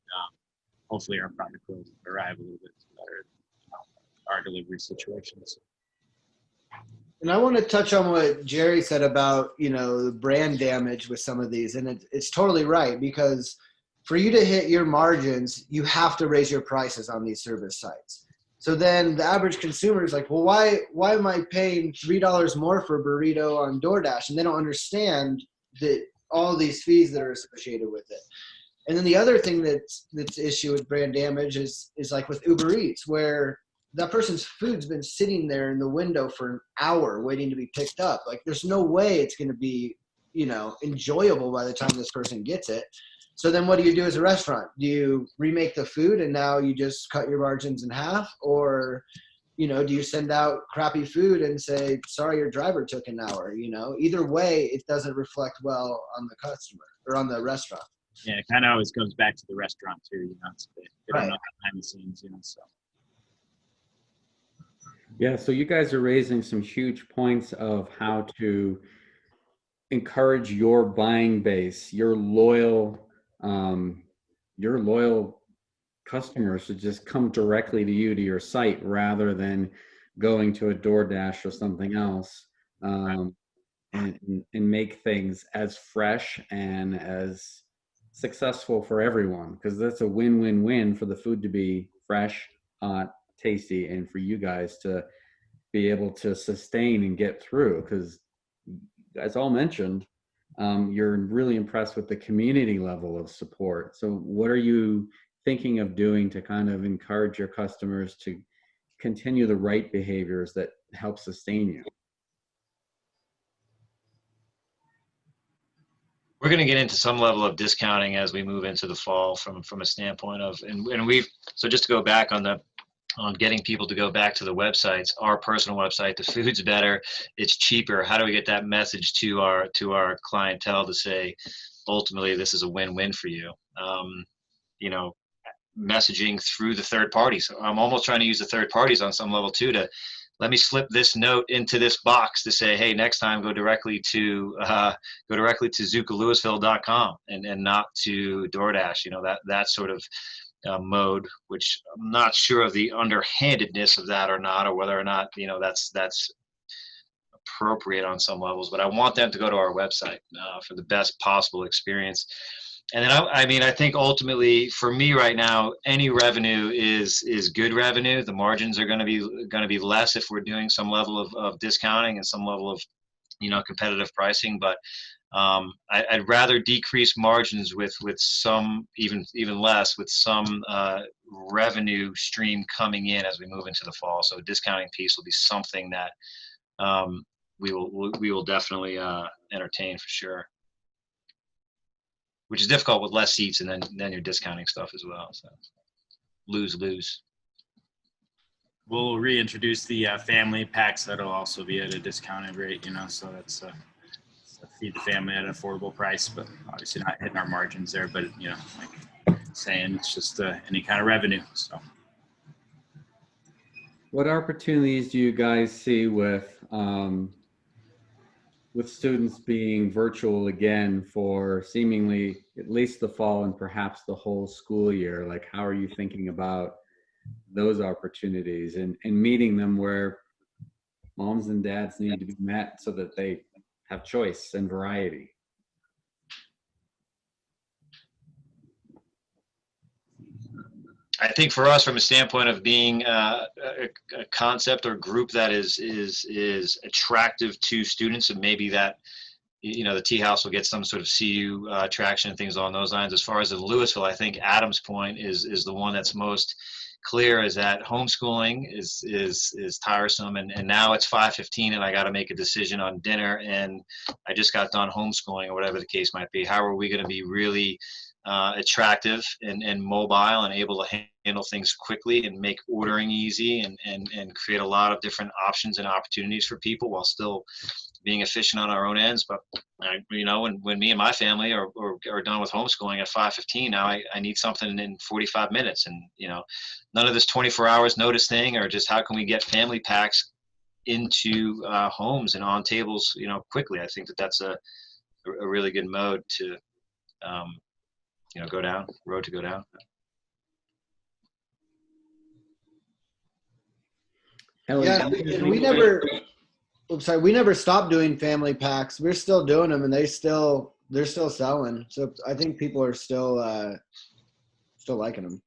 hopefully our product will arrive a little bit better than our delivery situations. And I want to touch on what Jerry said about, the brand damage with some of these. And it's totally right, because for you to hit your margins, you have to raise your prices on these service sites. So then the average consumer is like, well, why am I paying $3 more for a burrito on DoorDash? And they don't understand that all these fees that are associated with it. And then the other thing that's issue with brand damage is like with Uber Eats, where that person's food's been sitting there in the window for an hour waiting to be picked up. Like, there's no way it's going to be, enjoyable by the time this person gets it. So then what do you do as a restaurant? Do you remake the food and now you just cut your margins in half? Or, do you send out crappy food and say, sorry, your driver took an hour? Either way, it doesn't reflect well on the customer or on the restaurant. Yeah, it kind of always comes back to the restaurant too, so they Right. don't know behind the scenes, so. Yeah, so you guys are raising some huge points of how to encourage your buying base, your loyal customers to just come directly to you, to your site, rather than going to a DoorDash or something else, and make things as fresh and as successful for everyone, because that's a win-win-win for the food to be fresh, hot, tasty, and for you guys to be able to sustain and get through, because you guys all mentioned you're really impressed with the community level of support. So what are you thinking of doing to kind of encourage your customers to continue the right behaviors that help sustain you? We're going to get into some level of discounting as we move into the fall from a standpoint of, and we've, so just to go back on getting people to go back to the websites, our personal website, the food's better, it's cheaper. How do we get that message to our clientele to say, ultimately, this is a win-win for you? Messaging through the third parties. I'm almost trying to use the third parties on some level too, to let me slip this note into this box to say, hey, next time go directly to zucalousiville.com and not to DoorDash. That sort of mode, which I'm not sure of the underhandedness of that or not, or whether or not that's appropriate on some levels. But I want them to go to our website for the best possible experience. And then I think ultimately for me right now, any revenue is good revenue. The margins are going to be less if we're doing some level of discounting and some level of competitive pricing. But I'd rather decrease margins with some even less with some revenue stream coming in as we move into the fall. So a discounting piece will be something that we will definitely entertain for sure. Which is difficult with less seats, and then you're discounting stuff as well. So lose. We'll reintroduce the family packs. That'll also be at a discounted rate, so that's feed the family at an affordable price, but obviously not hitting our margins there. But like saying, it's just any kind of revenue. So, what opportunities do you guys see with students being virtual again for seemingly at least the fall and perhaps the whole school year? Like, how are you thinking about those opportunities and meeting them where moms and dads need to be met so that they have choice and variety? I think for us, from a standpoint of being a concept or group that is attractive to students, and maybe that the tea house will get some sort of CU traction and things along those lines. As far as in Lousiville, I think Adam's point is the one that's most clear, is that homeschooling is tiresome, and now it's 5:15 and I got to make a decision on dinner, and I just got done homeschooling or whatever the case might be. How are we going to be really attractive and mobile and able to handle things quickly and make ordering easy and create a lot of different options and opportunities for people while still being efficient on our own ends. But you know, when me and my family are done with homeschooling at 5:15, now I need something in 45 minutes, and you know, none of this 24 hours notice thing, or just how can we get family packs into homes and on tables, you know, quickly. I think that's a really good mode to you know, road to go down. Yeah, and we never stopped doing family packs. We're still doing them, and they're still selling. So I think people are still liking them.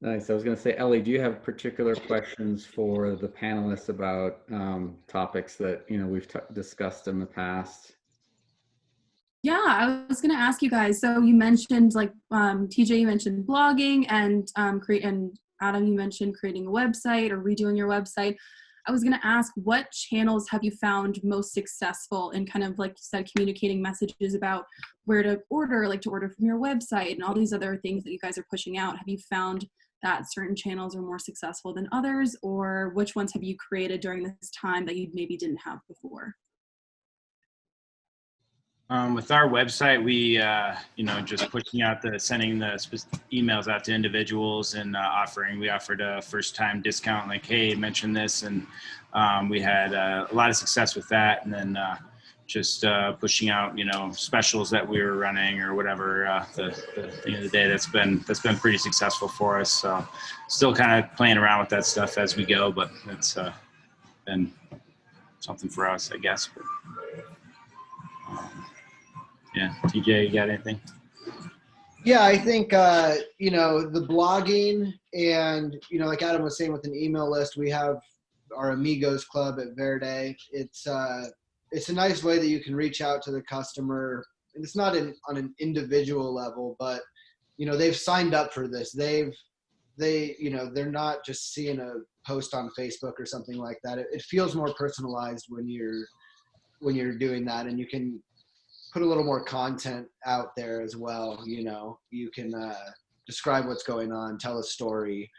Nice. I was going to say, Ellie, do you have particular questions for the panelists about topics that, you know, we've discussed in the past? Yeah, I was going to ask you guys. So you mentioned, like, TJ, you mentioned blogging, and and Adam, you mentioned creating a website or redoing your website. I was going to ask, what channels have you found most successful in kind of, like you said, communicating messages about where to order, like to order from your website and all these other things that you guys are pushing out? Have you found that certain channels are more successful than others, or which ones have you created during this time that you maybe didn't have before? With our website, we, you know, just pushing out sending the emails out to individuals and we offered a first-time discount, like, hey, mention this, and we had a lot of success with that. And then just pushing out, you know, specials that we were running or whatever. The end of the day, that's been pretty successful for us. So still kind of playing around with that stuff as we go, but it's been something for us, I guess. But, yeah, TJ, you got anything? Yeah, I think, you know, the blogging and, you know, like Adam was saying with an email list, we have our Amigos Club at Verde. It's a nice way that you can reach out to the customer. And it's not on an individual level, but, you know, they've signed up for this. You know, they're not just seeing a post on Facebook or something like that. It feels more personalized when you're doing that, and you can put a little more content out there as well. You know, you can describe what's going on, tell a story,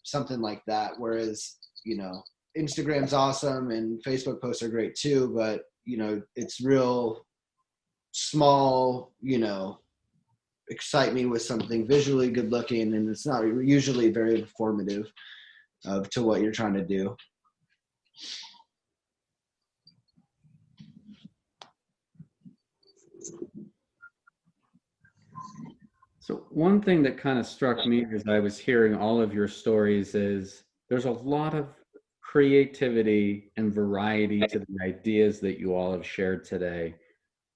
something like that. Whereas, you know, Instagram's awesome and Facebook posts are great too, but, you know, it's real small, you know, excite me with something visually good looking, and it's not usually very informative to what you're trying to do. So one thing that kind of struck me as I was hearing all of your stories is there's a lot of creativity and variety to the ideas that you all have shared today.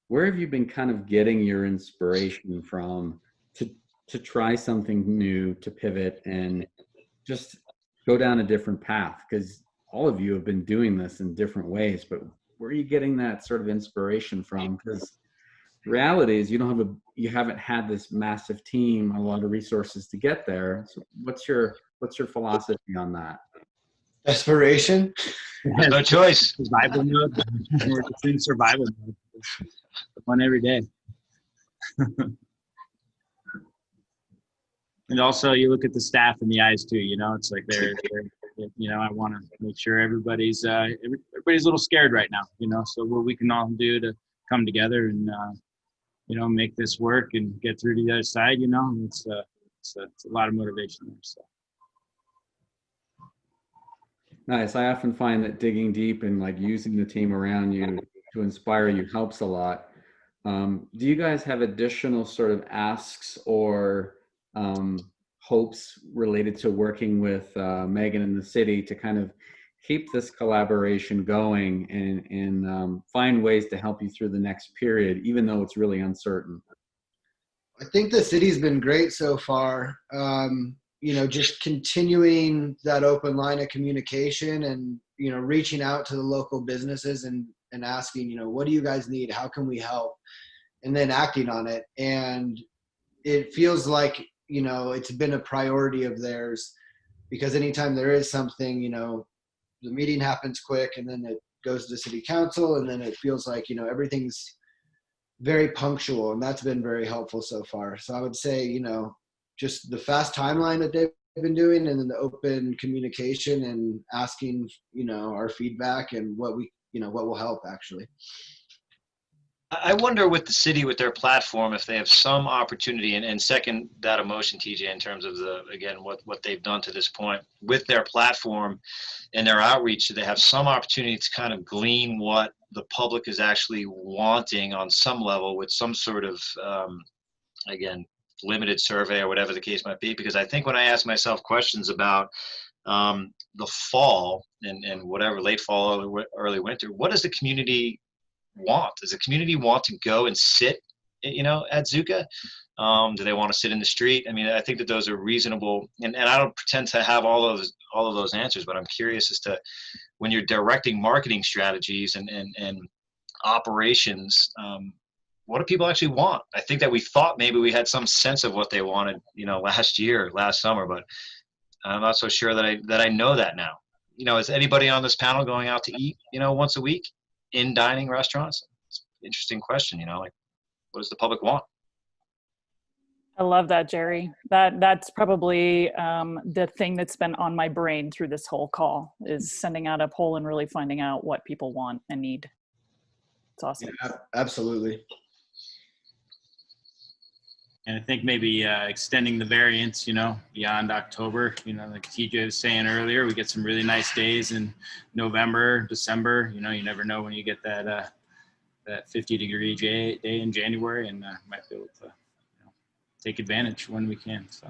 Where have you been kind of getting your inspiration from to try something new, to pivot and just go down a different path? Because all of you have been doing this in different ways, but where are you getting that sort of inspiration from? Because the reality is you haven't had this massive team, a lot of resources to get there. So what's your philosophy on that? Desperation. No choice. Survival mode. We're just in survival mode. One every day. And also, you look at the staff in the eyes too. You know, it's like they're you know, I want to make sure everybody's a little scared right now. You know, so what we can all do to come together and you know, make this work and get through to the other side. You know, it's a lot of motivation there. So. Nice. I often find that digging deep and like using the team around you to inspire you helps a lot. Do you guys have additional sort of asks or hopes related to working with Megan in the city to kind of keep this collaboration going and find ways to help you through the next period, even though it's really uncertain? I think the city's been great so far. You know, just continuing that open line of communication and, you know, reaching out to the local businesses and asking, you know, what do you guys need? How can we help? And then acting on it. And it feels like, you know, it's been a priority of theirs, because anytime there is something, you know, the meeting happens quick and then goes to the city council, and then it feels like, you know, everything's very punctual, and that's been very helpful so far. So I would say, you know, just the fast timeline that they've been doing, and then the open communication and asking, you know, our feedback and what we, you know, what will help actually. I wonder with the city, with their platform, if they have some opportunity, and second that emotion, TJ, in terms of what they've done to this point with their platform and their outreach, do they have some opportunity to kind of glean what the public is actually wanting on some level with some sort of, limited survey or whatever the case might be? Because I think when I ask myself questions about the fall and whatever, late fall, early winter, what does the community want? Does the community want to go and sit, you know, at Zuka? Do they want to sit in the street? I mean, I think that those are reasonable, and I don't pretend to have all of those answers, but I'm curious as to, when you're directing marketing strategies and operations, what do people actually want? I think that we thought maybe we had some sense of what they wanted, you know, last summer, but I'm not so sure that I know that now. You know, is anybody on this panel going out to eat, you know, once a week in dining restaurants? It's an interesting question, you know, like, what does the public want? I love that, Jerry. That's probably the thing that's been on my brain through this whole call, is sending out a poll and really finding out what people want and need. It's awesome. Yeah, absolutely. And I think maybe extending the variants, you know, beyond October, you know, like TJ was saying earlier, we get some really nice days in November, December. You know, you never know when you get that 50-degree day in January, and might be able to, you know, take advantage when we can. So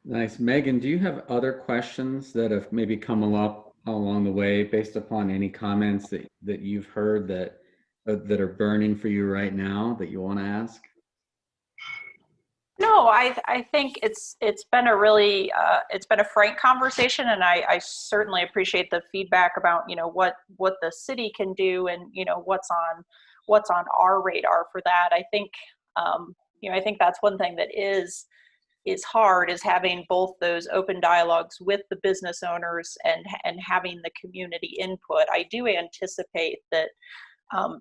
Nice. Megan, do you have other questions that have maybe come up along the way based upon any comments that you've heard that are burning for you right now that you want to ask? No, I think it's been a really it's been a frank conversation, and I certainly appreciate the feedback about, you know, what the city can do, and, you know, what's on our radar for that. I think you know, I think that's one thing that is hard, is having both those open dialogues with the business owners and having the community input. I do anticipate that.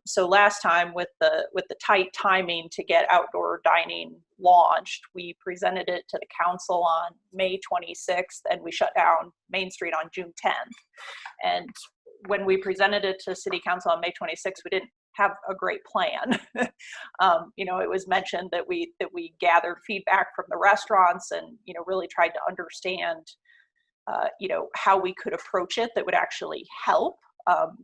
So last time, with the tight timing to get outdoor dining launched, we presented it to the council on May 26th, and we shut down Main Street on June 10th. And when we presented it to City Council on May 26th, we didn't have a great plan. You know, it was mentioned that we gathered feedback from the restaurants, and, you know, really tried to understand, you know, how we could approach it that would actually help.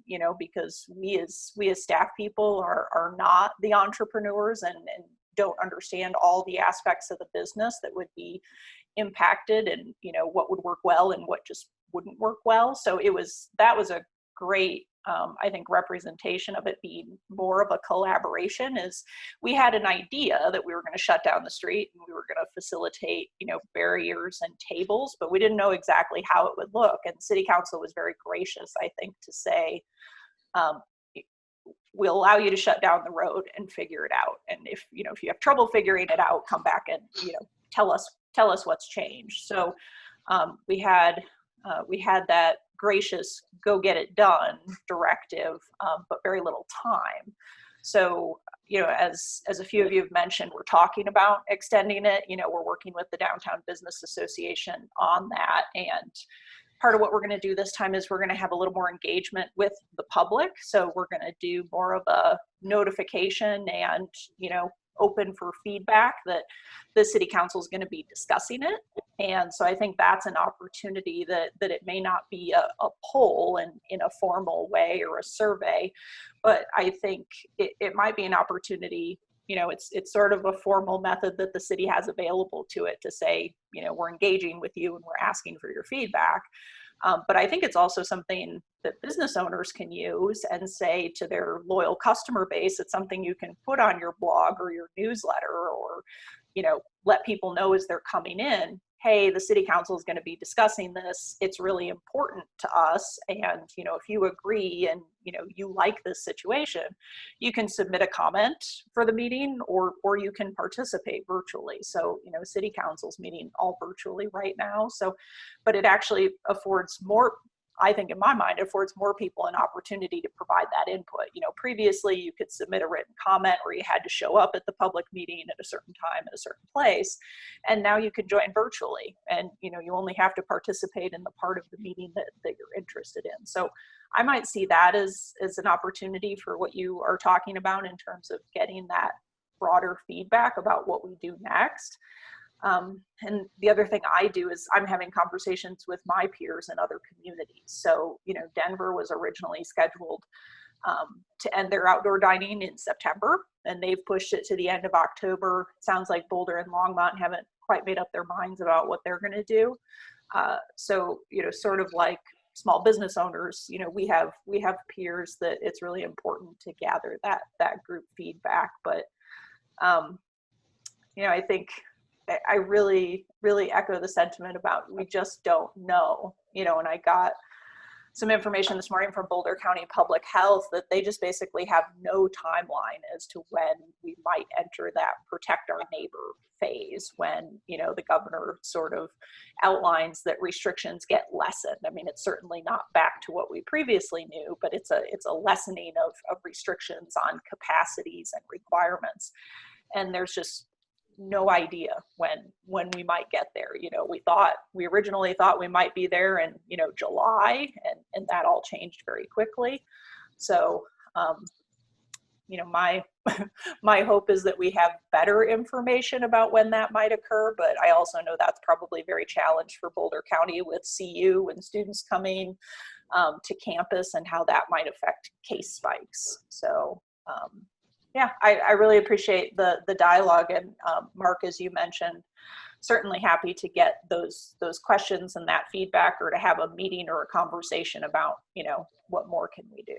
You know, because we as staff people are not the entrepreneurs, and don't understand all the aspects of the business that would be impacted, and, you know, what would work well and what just wouldn't work well. So that was a great, I think, representation of it being more of a collaboration. Is we had an idea that we were going to shut down the street and we were going to facilitate, you know, barriers and tables, but we didn't know exactly how it would look. And City Council was very gracious, I think, to say, we'll allow you to shut down the road and figure it out. And if you have trouble figuring it out, come back and, you know, tell us what's changed. So we had that gracious go get it done directive, but very little time. So, you know, as a few of you have mentioned, we're talking about extending it. You know, we're working with the Downtown Business Association on that. And part of what we're going to do this time is we're going to have a little more engagement with the public. So we're going to do more of a notification and, you know, open for feedback that the City Council is going to be discussing it. And so I think that's an opportunity that it may not be a poll in a formal way or a survey, but I think it might be an opportunity. You know, it's sort of a formal method that the city has available to it to say, you know, we're engaging with you and we're asking for your feedback. But I think it's also something that business owners can use and say to their loyal customer base. It's something you can put on your blog or your newsletter, or, you know, let people know as they're coming in, hey, the city council is going to be discussing this. It's really important to us. And, you know, if you agree and, you know, you like this situation, you can submit a comment for the meeting, or you can participate virtually. So, you know, city council's meeting all virtually right now. So, but it actually affords more, I think in my mind, it affords more people an opportunity to provide that input. You know, previously you could submit a written comment where you had to show up at the public meeting at a certain time at a certain place. And now you can join virtually, and, you know, you only have to participate in the part of the meeting that you're interested in. So I might see that as an opportunity for what you are talking about in terms of getting that broader feedback about what we do next. And the other thing I do is I'm having conversations with my peers in other communities. So, you know, Denver was originally scheduled to end their outdoor dining in September, and they've pushed it to the end of October. It sounds like Boulder and Longmont haven't quite made up their minds about what they're going to do. So, you know, sort of like small business owners, you know, we have peers that it's really important to gather that group feedback. But, you know, I think I really, really echo the sentiment about we just don't know, you know, and I got some information this morning from Boulder County Public Health that they just basically have no timeline as to when we might enter that protect our neighbor phase, when, you know, the governor sort of outlines that restrictions get lessened. I mean, it's certainly not back to what we previously knew, but it's a lessening of restrictions on capacities and requirements. And there's just no idea when we might get there. You know, we originally thought we might be there in, you know, July, and that all changed very quickly. So, you know, my hope is that we have better information about when that might occur, but I also know that's probably very challenged for Boulder County with CU and students coming to campus and how that might affect case spikes. So, yeah, I really appreciate the dialogue, and Mark, as you mentioned, certainly happy to get those questions and that feedback, or to have a meeting or a conversation about, you know, what more can we do.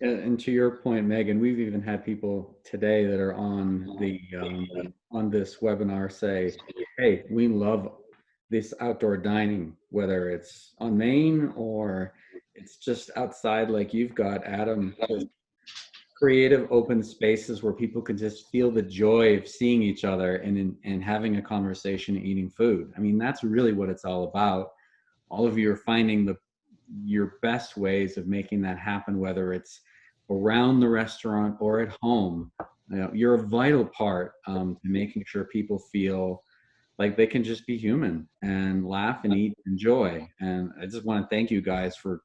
And to your point, Megan, we've even had people today that are on the on this webinar say, hey, we love this outdoor dining, whether it's on Main or it's just outside like you've got, Adam, creative open spaces where people can just feel the joy of seeing each other and having a conversation, eating food. I mean, that's really what it's all about. All of you are finding your best ways of making that happen, whether it's around the restaurant or at home. You know, you're a vital part to making sure people feel like they can just be human and laugh and eat and enjoy. And I just want to thank you guys for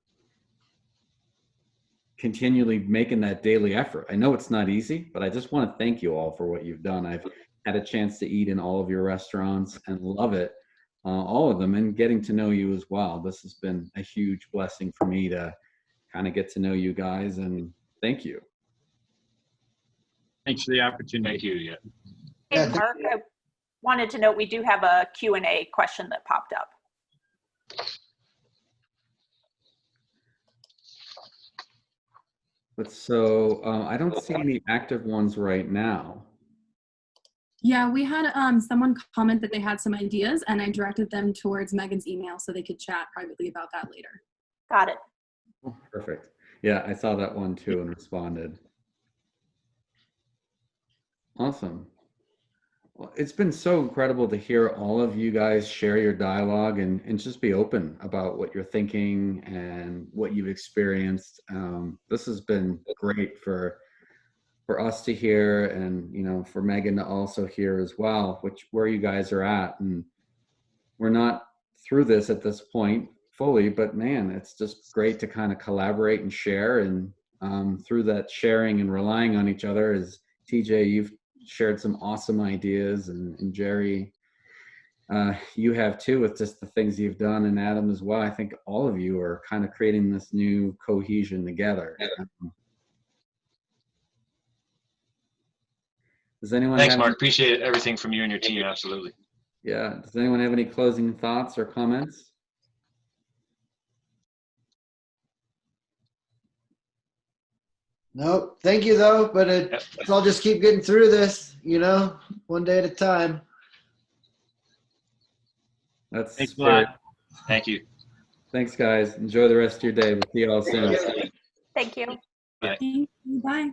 continually making that daily effort. I know it's not easy, but I just want to thank you all for what you've done. I've had a chance to eat in all of your restaurants and love it, all of them, and getting to know you as well. This has been a huge blessing for me to kind of get to know you guys, and thank you. Thanks for the opportunity. Thank you. Yeah. Hey, Mark, I wanted to note we do have a Q&A question that popped up. But so I don't see any active ones right now. Yeah, we had someone comment that they had some ideas, and I directed them towards Megan's email so they could chat privately about that later. Got it. Oh, perfect. Yeah, I saw that one too and responded. Awesome. Well, it's been so incredible to hear all of you guys share your dialogue and just be open about what you're thinking and what you've experienced. This has been great for us to hear, and, you know, for Megan to also hear as well, where you guys are at. And we're not through this at this point fully, but man, it's just great to kind of collaborate and share. And through that sharing and relying on each other, as TJ, you've shared some awesome ideas, and Jerry, you have too, with just the things you've done, and Adam as well. I think all of you are kind of creating this new cohesion together. Does anyone Thanks, Mark. Appreciate everything from you and your team. Absolutely. Yeah. Does anyone have any closing thoughts or comments? Nope. Thank you though, but I'll just keep getting through this, you know, one day at a time. That's Thanks a spirit. lot. Thank you. Thanks, guys. Enjoy the rest of your day. We'll see you all soon. Thank you. Bye. Thank you. Bye.